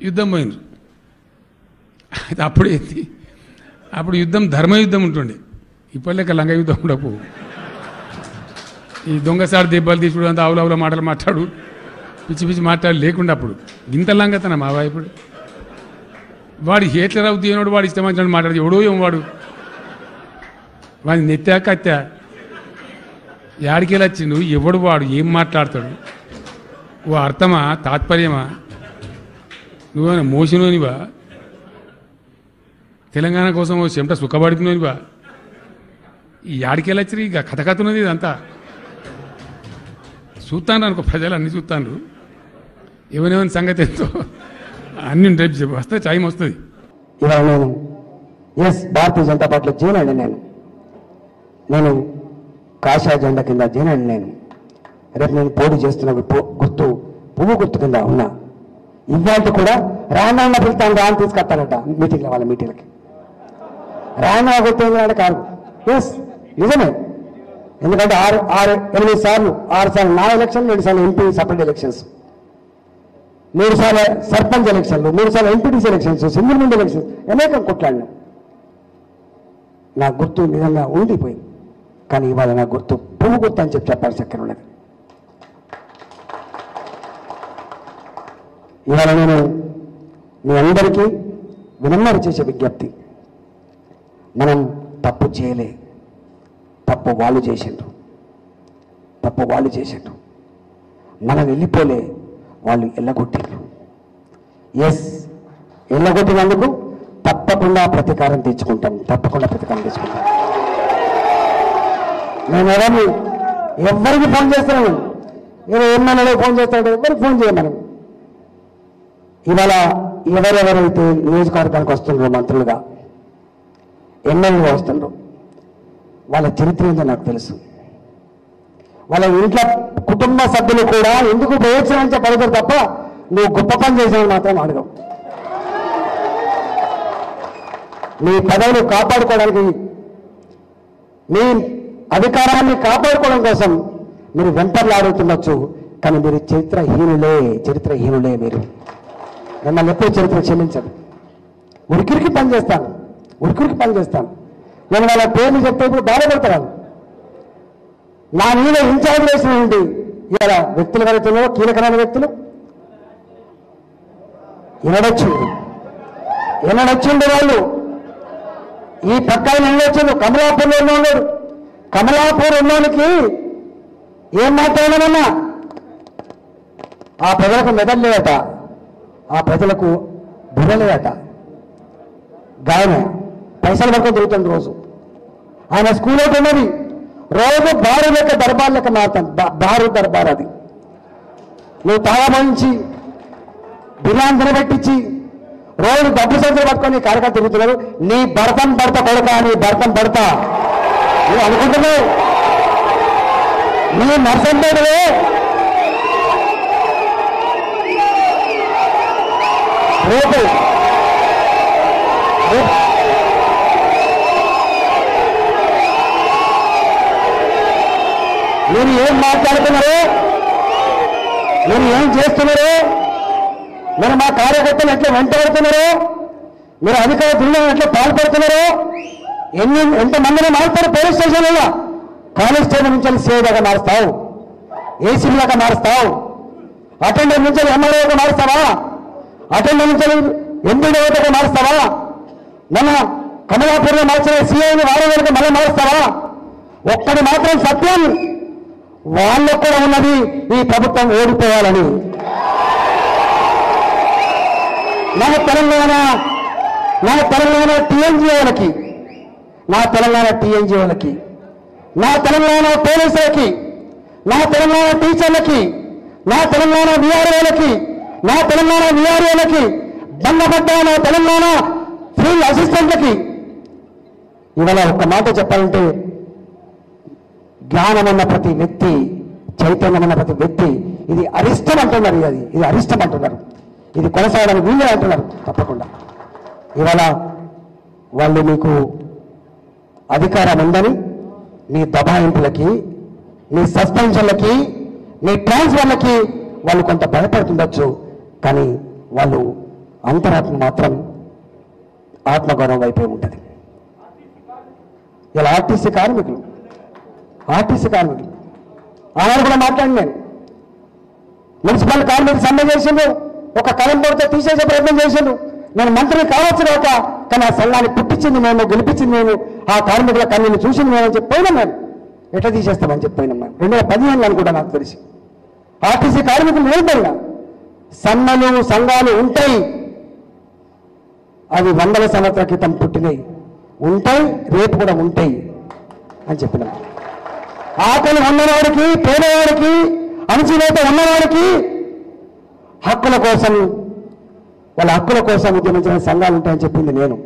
యుద్ధం పోయినరు. అయితే అప్పుడు యుద్ధం ధర్మయుద్ధం ఉంటుండే, ఇప్పటిలేక లంగ యుద్ధం ఉండపు. ఈ దొంగసారి దెబ్బలు తీసుడు అంత ఆవుల మాటలు మాట్లాడు, పిచ్చి పిచ్చి మాట్లాడు లేకుండా అప్పుడు ఇంత లంగతన మా ఇప్పుడు వాడు హేట్లర్ అవుతూ ఏనాడు వాడు ఇష్టం వచ్చినట్టు మాట్లాడు. ఎవడో ఏమో వాడిని నెత్తా కత్తా యాడికెళ్ళి వచ్చిండు, ఎవడు వాడు ఏం మాట్లాడతాడు, ఓ అర్థమా తాత్పర్యమా, నువ్వేమైనా మోసినోనివా, తెలంగాణ కోసం ఓ చెమట సుఖపడుతున్నోనివా, ఈ యాడికెళ్ళి వచ్చి ఇక కథకతున్నది ఇదంతా చూస్తాను అనుకో, ప్రజలు అన్ని చూస్తాను, ఎవరెవరి సంగతి ఎంతో అన్ని రేపు వస్తే టైం వస్తుంది. ఇవాళ నేను భారతీయ జనతా పార్టీలో జాయిన్ అయ్యాను. నేను కాషాయ జెండా కింద జాయిన్ అయ్యాను. నేను రేపు నేను పోటీ చేస్తున్న గుర్తు పువ్వు గుర్తు కింద ఉన్నా. ఇవాళ కూడా రాయన్న పిలుతాను, రాని తీసుకొస్తానట మీటింగ్లో, వాళ్ళ మీటింగ్లకి రాయన్న గుర్తు కాదు. నిజమే, ఎందుకంటే 6 సార్లు నా ఎలక్షన్, 2 సార్లు ఎంపీ సపరేట్ ఎలక్షన్స్, 3 సార్లు సర్పంచ్ ఎలక్షన్లు, 3 సార్లు MPTC elections, single window elections, అనేకం కొట్లాడినా. నా గుర్తు నిజంగా ఉండిపోయింది. కానీ ఇవాళ నా గుర్తు పువ్వు గుర్తు అని చెప్పారు చక్కెర ఉన్నది. ఇవాళ నేను మీ అందరికీ వినమ్ర చేసే విజ్ఞప్తి, మనం తప్పు చేయలే, తప్పు వాళ్ళు చేసిండ్రు. మనం వెళ్ళిపోలే, వాళ్ళు ఎల్లగొట్టిండ్రు. ఎల్లగొట్టినందుకు తప్పకుండా ప్రతీకారం తెచ్చుకుంటాం. నేను ఎవరికి ఫోన్ చేస్తున్నాను, ఎమ్మెల్యేలకు ఫోన్ చేస్తాడు, ఎవరికి ఫోన్ చేయమని. ఇవాళ ఎవరెవరైతే నియోజకవర్గానికి వస్తున్నారో మంత్రులుగా, ఎమ్మెల్యేగా వస్తున్నారు, వాళ్ళ చరిత్ర ఏంటో నాకు తెలుసు. వాళ్ళ ఇంట్లో కుటుంబ సభ్యులు కూడా ఎందుకు ప్రయోజనం పడతారు తప్ప నువ్వు గొప్ప పని చేసావు మాత్రం అడగవు. మీ పదవులు కాపాడుకోవడానికి, మీ అధికారాన్ని కాపాడుకోవడం కోసం మీరు వెంపర్లాడుతుండొచ్చు, కానీ మీరు చరిత్రహీనులే. మీరు మిమ్మల్ని ఎప్పుడు చరిత్ర క్షమించదు. ఉరికిరికి పని చేస్తాను. నేను వాళ్ళ పేర్లు చెప్తే ఇప్పుడు బాధపడతాను. నా మీద ఇన్ఛార్జ్ చేసినటువంటి ఇలా వ్యక్తులు ఎవరైతున్నారో, కీలకమైన వ్యక్తులు, ఎన్నడొచ్చిండు వాళ్ళు. ఈ పక్కన ఎన్నొచ్చిండు, కమలాపూర్లో ఉన్నాడు. కమలాపూర్ ఉన్నోనికి ఏం మాట్లాడానన్నా, ఆ ప్రజలకు మెదళ్ళేట, ఆ ప్రజలకు బుర్రలేదట. గాయన పైసలు పట్టుకొని తిరుగుతుంది రోజు. ఆయన స్కూల్ ఒకటి ఉన్నది, రోజు బారు లెక్క దర్బార్ లెక్క మారుతాను. బారు దర్బార్ అది. నువ్వు తాళమంచి బిర్యానీ తినబెట్టించి రోజు డబ్బు సంచులు పట్టుకొని కార్యకర్త తిరుగుతున్నారు. నీ భర్తం పడతా నువ్వు అనుకుంటున్నావు నీ నర్సంపేటలో రేపు మీరు ఏం మాట్లాడుతున్నారో, మీరు ఏం చేస్తున్నారో, మీరు మా కార్యకర్తలు ఎట్లా వెంటబడుతున్నారో, మీరు అధికార దుర్వినియోగం ఎట్లా పాల్పడుతున్నారో, ఎంతమందిని మారుతారు. పోలీస్ స్టేషన్లో కానిస్టేబుల్ నుంచి సేవగా మారుస్తావు, ఏసీలాగా మారుస్తావు, అటెండర్ నుంచి ఎంఆర్ఓగా మారుస్తావా, అటెండర్ నుంచి ఎంపీడీఓగా మారుస్తావా, మన కమలాపూర్లో మార్చిన సీఐని వారవేలకు మళ్ళీ మారుస్తావా? ఒక్కడి మాత్రం సత్యం, వాళ్ళకు కూడా ఉన్నది ఈ ప్రభుత్వం ఓడిపోవాలని. నా తెలంగాణ టీఎన్జీఓలకి, నా తెలంగాణ పోలీసులకి, నా తెలంగాణ టీచర్లకి, నా తెలంగాణ విఆర్ఓలకి, బంధపడ్డ నా తెలంగాణ ఫీల్డ్ అసిస్టెంట్లకి ఇవాళ ఒక్క మాట చెప్పాలంటే, జ్ఞానమన్న ప్రతి వ్యక్తి, చైతన్యమన్న ప్రతి వ్యక్తి ఇది అరిష్టం అంటున్నారు. ఇది అరిష్టం అంటున్నారు. ఇది కొనసాగడానికి వీళ్ళే అంటున్నారు. తప్పకుండా ఇవాళ వాళ్ళు మీకు అధికారం ఉందని మీ దబాయింపులకి, మీ సస్పెన్షన్లకి, మీ ట్రాన్స్ఫర్లకి వాళ్ళు కొంత భయపడుతుండొచ్చు. కానీ వాళ్ళు అంతరాత్మ మాత్రం ఆత్మగౌరవం వైపే ఉంటుంది. ఇలా ఆర్టీసీ కార్మికులు ఆనాడు కూడా మాట్లాడి నేను మున్సిపల్ కార్మికులు సమ్మె చేసిండు, ఒక కలం పొడితే తీసేసే ప్రయత్నం చేసిండు. నేను మంత్రిని కావచ్చు కాక, కానీ ఆ సంఘాన్ని పుట్టించింది మేము, గెలిపించింది మేము, ఆ కార్మికుల కన్నీని చూసింది మేము అని చెప్పి పోయినాం. మేము ఎట్లా తీసేస్తామని చెప్పి పోయినాం. మేము 2015 అనుకుంటా నాకు తెలిసి. ఆర్టీసీ కార్మికులు నిలబడినా సమ్మెలు సంఘాలు ఉంటాయి, అవి 100ల సంవత్సరాల క్రితం పుట్టినాయి, ఉంటాయి, రేపు కూడా ఉంటాయి అని చెప్పినాం. ఆకలి ఉన్నవాడికి, పేదవాడికి, అణచివేత ఉన్నవాడికి హక్కుల కోసం, వాళ్ళ హక్కుల కోసం ఉద్యమించిన సంఘాలు ఉంటాయని చెప్పింది నేను.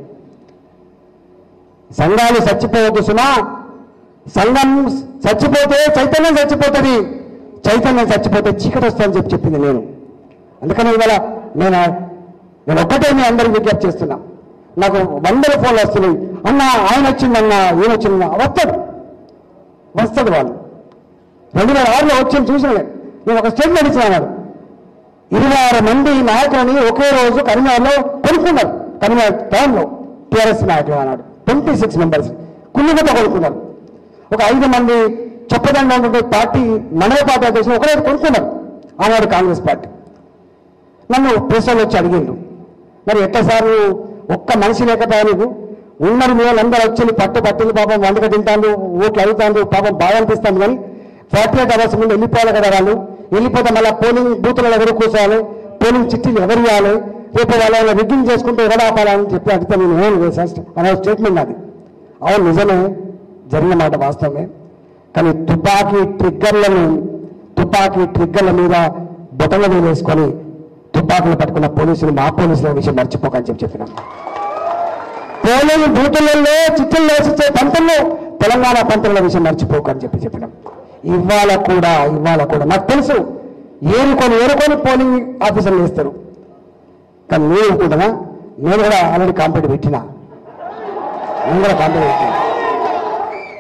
సంఘాలు చచ్చిపోవద్దు సుమా, సంఘం చచ్చిపోతే చైతన్యం చచ్చిపోతుంది, చైతన్యం చచ్చిపోతే చీకటి వస్తుందని చెప్పి చెప్పింది నేను. అందుకని ఇవాళ నేను ఒక్కటే మీ అందరికి విజ్ఞప్తి చేస్తున్నా. నాకు 100 ఫోన్లు వస్తున్నాయి, అన్న ఆయన వచ్చిందన్నా, ఈయన వచ్చిందన్నా. వస్తుంది వాళ్ళు 2006లో వచ్చి చూసిన నేను ఒక స్టేట్మెంట్ ఇచ్చినాడు. 26 మంది నాయకులని ఒకే రోజు కరీంనగర్లో కొనుక్కున్నారు. కరీంనగర్ టౌన్లో టీఆర్ఎస్ నాయకులు అన్నాడు 26 మెంబర్స్ కుళ్ళుగొట్ట కొనుక్కున్నారు. ఒక 5 మంది చెప్పదండ పార్టీ మండల పార్టీ అధ్యక్షులు ఒకరోజు కొనుక్కున్నారు ఆనాడు కాంగ్రెస్ పార్టీ. నన్ను ప్రెస్లో వచ్చి అడిగిండు, మరి ఎట్లా సార్ ఒక్క మనిషి లేకపోయా నీకు ఉన్నారు, మీ వాళ్ళందరూ వచ్చి పట్టింది పాపం, వంటక తింటాను, ఓట్లు అడుగుతాను, పాపం బాగా అనిపిస్తాను, కానీ 48 అవర్స్ ముందు వెళ్ళిపోవాలి కదా వాళ్ళు, వెళ్ళిపోతే మళ్ళీ పోలింగ్ బూతులలో ఎవరు కూర్చోవాలి, పోలింగ్ చిట్టీలు ఎవరు ఇవ్వాలి, రేపు వాళ్ళ రిగ్గింగ్ చేసుకుంటే ఎవరు ఆపాలని చెప్పి అడిగితే నేను ఏమని అనే స్టేట్మెంట్ అది. అవును నిజమే, జరిగిన మాట వాస్తవమే. కానీ తుపాకీ ట్రిగ్గర్ల మీద బొటల మీద వేసుకొని తుపాకులు పట్టుకున్న పోలీసులు మా పోలీసుల విషయం మర్చిపోకని చెప్పినాం. పోలింగ్ బూతులలో చిట్టులు వేసిచ్చే పంతుల్లో తెలంగాణ పంతుల విషయం మర్చిపోకని చెప్పినాం. ఇవాళ కూడా నాకు తెలుసు ఏరుకొని పోలింగ్ ఆఫీసర్లు వేస్తారు, కానీ నేను కూడా ఆల్రెడీ కాంపిటీ పెట్టినా.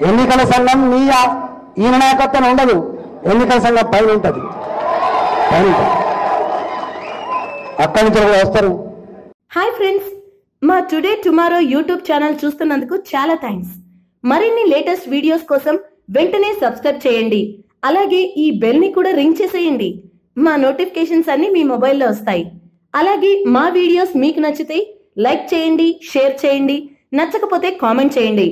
ఎన్నికల సంఘం ఈయన నాయకత్వం ఉండదు, ఎన్నికల సంఘం పైన ఉంటుంది, అక్కడి నుంచి కూడా వస్తారు. హాయ్ ఫ్రెండ్స్, మా టుడే టుమారో యూట్యూబ్ ఛానల్ చూస్తున్నందుకు చాలా థ్యాంక్స్. మరిన్ని లేటెస్ట్ వీడియోస్ కోసం వెంటనే సబ్స్క్రైబ్ చేయండి. అలాగే ఈ బెల్ ని కూడా రింగ్ చేసేయండి. మా నోటిఫికేషన్స్ అన్ని మీ మొబైల్లో వస్తాయి. అలాగే మా వీడియోస్ మీకు నచ్చితే లైక్ చేయండి, షేర్ చేయండి, నచ్చకపోతే కామెంట్ చేయండి.